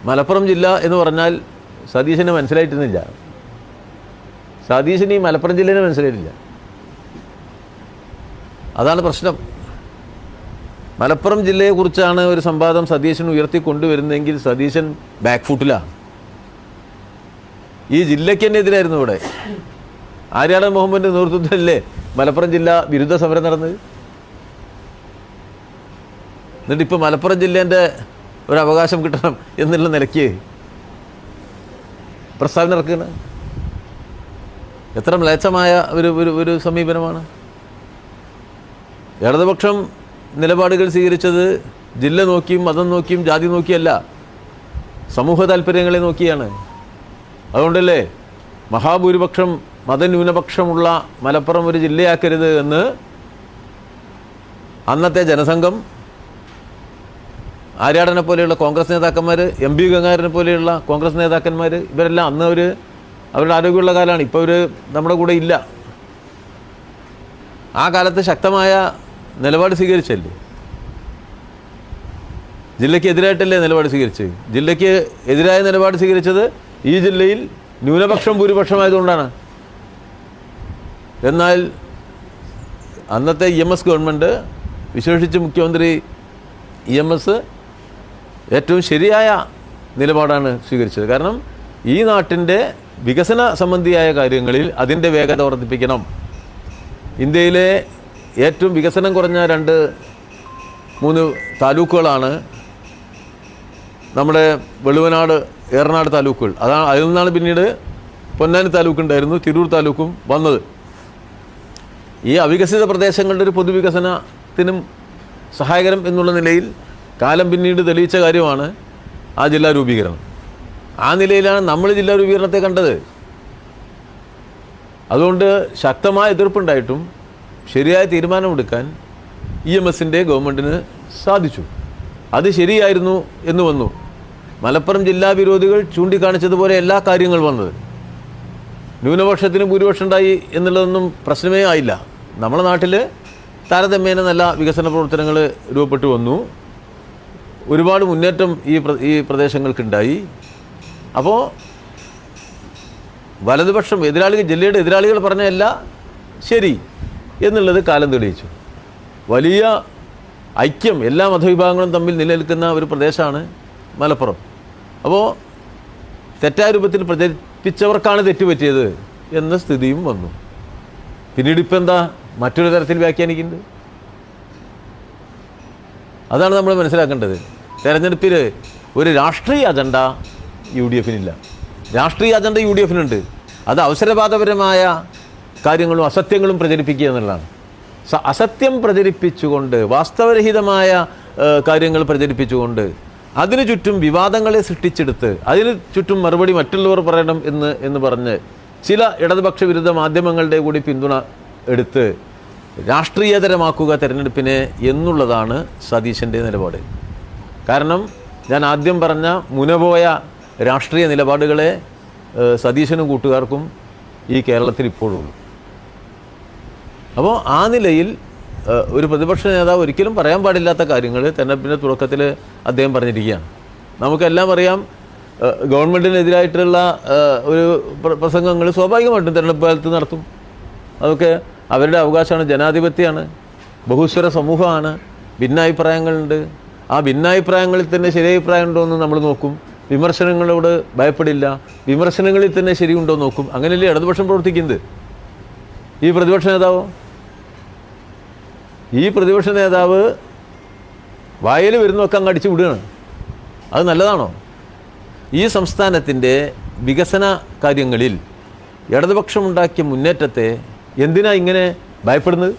മലപ്പുറം ജില്ല എന്ന് പറഞ്ഞാൽ സതീശന് മനസ്സിലായിട്ടിരുന്നില്ല. സതീശന് ഈ മലപ്പുറം ജില്ലേനെ മനസ്സിലായിട്ടില്ല. അതാണ് പ്രശ്നം. മലപ്പുറം ജില്ലയെക്കുറിച്ചാണ് ഒരു സംവാദം സതീശൻ ഉയർത്തിക്കൊണ്ടുവരുന്നതെങ്കിൽ സതീശൻ ബാക്ക് ഫുട്ടിലാണ്. ഈ ജില്ലയ്ക്ക് തന്നെ എതിരായിരുന്നു. ഇവിടെ ആര്യാടൻ മുഹമ്മദിൻ്റെ നേതൃത്വത്തിലല്ലേ മലപ്പുറം ജില്ല വിരുദ്ധ സമരം നടന്നത്. എന്നിട്ടിപ്പോൾ മലപ്പുറം ജില്ലേൻ്റെ ഒരു അവകാശം കിട്ടണം എന്നുള്ള നിലയ്ക്ക് പ്രസ്താവന ഇറക്കുകയാണ്. എത്ര മ്ലേച്ഛമായ ഒരു സമീപനമാണ്. ഇടതുപക്ഷം നിലപാടുകൾ സ്വീകരിച്ചത് ജില്ല നോക്കിയും മതം നോക്കിയും ജാതി നോക്കിയല്ല, സമൂഹ താല്പര്യങ്ങളെ നോക്കിയാണ്. അതുകൊണ്ടല്ലേ മഹാഭൂരിപക്ഷം മതന്യൂനപക്ഷമുള്ള മലപ്പുറം ഒരു ജില്ലയാക്കരുത് എന്ന് അന്നത്തെ ജനസംഘം, ആര്യാടനെ പോലെയുള്ള കോൺഗ്രസ് നേതാക്കന്മാർ, എം പി ഗംഗാധരനെ പോലെയുള്ള കോൺഗ്രസ് നേതാക്കന്മാർ, ഇവരെല്ലാം അന്ന് അവരുടെ ആരോഗ്യമുള്ള കാലമാണ്. ഇപ്പോൾ അവർ നമ്മുടെ കൂടെ ഇല്ല. ആ കാലത്ത് ശക്തമായ നിലപാട് സ്വീകരിച്ചല്ലേ, ജില്ലയ്ക്ക് എതിരായിട്ടല്ലേ നിലപാട് സ്വീകരിച്ചത്. ജില്ലയ്ക്ക് എതിരായ നിലപാട് സ്വീകരിച്ചത് ഈ ജില്ലയിൽ ന്യൂനപക്ഷം ഭൂരിപക്ഷമായതുകൊണ്ടാണ്. എന്നാൽ അന്നത്തെ EMS ഗവൺമെൻറ്, വിശേഷിച്ച് മുഖ്യമന്ത്രി EMS ഏറ്റവും ശരിയായ നിലപാടാണ് സ്വീകരിച്ചത്. കാരണം ഈ നാട്ടിൻ്റെ വികസന സംബന്ധിയായ കാര്യങ്ങളിൽ അതിൻ്റെ വേഗത വർദ്ധിപ്പിക്കണം. ഇന്ത്യയിലെ ഏറ്റവും വികസനം കുറഞ്ഞ 2-3 താലൂക്കുകളാണ് നമ്മുടെ വെളുവനാട്, ഏറനാട് താലൂക്കുകൾ. അതിൽ നിന്നാണ് പിന്നീട് പൊന്നാനി താലൂക്ക് ഉണ്ടായിരുന്നു, തിരൂർ താലൂക്കും വന്നത്. ഈ അവികസിത പ്രദേശങ്ങളുടെ ഒരു പൊതുവികസനത്തിനും സഹായകരം എന്നുള്ള നിലയിൽ കാലം പിന്നീട് തെളിയിച്ച കാര്യമാണ് ആ ജില്ലാ രൂപീകരണം. ആ നിലയിലാണ് നമ്മൾ ജില്ലാ രൂപീകരണത്തെ കണ്ടത്. അതുകൊണ്ട് ശക്തമായ എതിർപ്പുണ്ടായിട്ടും ശരിയായ തീരുമാനമെടുക്കാൻ EMSൻ്റെ ഗവൺമെൻറ്റിന് സാധിച്ചു. അത് ശരിയായിരുന്നു എന്ന് വന്നു. മലപ്പുറം ജില്ലാ വിരോധികൾ ചൂണ്ടിക്കാണിച്ചതുപോലെ എല്ലാ കാര്യങ്ങളും വന്നത്. ന്യൂനപക്ഷത്തിന് ഭൂരിപക്ഷം ഉണ്ടായി എന്നുള്ളതൊന്നും പ്രശ്നമേ ആയില്ല. നമ്മുടെ നാട്ടിൽ താരതമ്യേന നല്ല വികസന പ്രവർത്തനങ്ങൾ രൂപപ്പെട്ടു വന്നു. ഒരുപാട് മുന്നേറ്റം ഈ പ്രദേശങ്ങൾക്കുണ്ടായി. അപ്പോൾ വലതുപക്ഷം ജില്ലയുടെ എതിരാളികൾ പറഞ്ഞല്ല ശരി എന്നുള്ളത് കാലം തെളിയിച്ചു. വലിയ ഐക്യം എല്ലാ മതവിഭാഗങ്ങളും തമ്മിൽ നിലനിൽക്കുന്ന ഒരു പ്രദേശമാണ് മലപ്പുറം. അപ്പോൾ തെറ്റായ രൂപത്തിൽ പ്രചരിപ്പിച്ചവർക്കാണ് തെറ്റുപറ്റിയത് എന്ന സ്ഥിതിയും വന്നു. പിന്നീട് ഇപ്പം എന്താ മറ്റൊരു തരത്തിൽ വ്യാഖ്യാനിക്കുന്നത്? അതാണ് നമ്മൾ മനസ്സിലാക്കേണ്ടത്. തെരഞ്ഞെടുപ്പിൽ ഒരു രാഷ്ട്രീയ അജണ്ട UDFനില്ല. രാഷ്ട്രീയ അജണ്ട UDFനുണ്ട്. അത് അവസരവാദപരമായ കാര്യങ്ങളും അസത്യങ്ങളും പ്രചരിപ്പിക്കുക എന്നുള്ളതാണ്. അസത്യം പ്രചരിപ്പിച്ചുകൊണ്ട്, വാസ്തവരഹിതമായ കാര്യങ്ങൾ പ്രചരിപ്പിച്ചുകൊണ്ട്, അതിനു ചുറ്റും വിവാദങ്ങളെ സൃഷ്ടിച്ചെടുത്ത് അതിന് ചുറ്റും മറുപടി മറ്റുള്ളവർ പറയണം എന്ന് പറഞ്ഞ് ചില ഇടതുപക്ഷ വിരുദ്ധ മാധ്യമങ്ങളുടെ കൂടി പിന്തുണ എടുത്ത് രാഷ്ട്രീയതരമാക്കുക തെരഞ്ഞെടുപ്പിനെ എന്നുള്ളതാണ് സതീശൻ്റെ നിലപാട്. കാരണം ഞാൻ ആദ്യം പറഞ്ഞ മുനപോയ രാഷ്ട്രീയ നിലപാടുകളെ സതീശനും കൂട്ടുകാർക്കും ഈ കേരളത്തിൽ ഇപ്പോഴുള്ളൂ. അപ്പോൾ ആ നിലയിൽ ഒരു പ്രതിപക്ഷ നേതാവ് ഒരിക്കലും പറയാൻ പാടില്ലാത്ത കാര്യങ്ങൾ തെരഞ്ഞെടുപ്പിൻ്റെ തുടക്കത്തിൽ അദ്ദേഹം പറഞ്ഞിരിക്കുകയാണ്. നമുക്കെല്ലാം അറിയാം, ഗവൺമെൻറ്റിനെതിരായിട്ടുള്ള ഒരു പ്രസംഗങ്ങൾ സ്വാഭാവികമായിട്ടും തെരഞ്ഞെടുപ്പ് കാലത്ത് നടത്തും. അതൊക്കെ അവരുടെ അവകാശമാണ്. ജനാധിപത്യമാണ്, ബഹുസ്വര സമൂഹമാണ്, ഭിന്നാഭിപ്രായങ്ങളുണ്ട്. ആ ഭിന്നാഭിപ്രായങ്ങളിൽ തന്നെ ശരിയഭിപ്രായം ഉണ്ടോ എന്ന് നമ്മൾ നോക്കും. വിമർശനങ്ങളോട് ഭയപ്പെടില്ല, വിമർശനങ്ങളിൽ തന്നെ ശരിയുണ്ടോ നോക്കും. അങ്ങനെയല്ലേ ഇടതുപക്ഷം പ്രവർത്തിക്കുന്നത്. ഈ പ്രതിപക്ഷ നേതാവ് വായിൽ വരുന്നൊക്കെ അങ്ങ് അടിച്ചു വിടുകയാണ്. അത് നല്ലതാണോ? ഈ സംസ്ഥാനത്തിൻ്റെ വികസന കാര്യങ്ങളിൽ ഇടതുപക്ഷമുണ്ടാക്കിയ മുന്നേറ്റത്തെ എന്തിനാ ഇങ്ങനെ ഭയപ്പെടുന്നത്?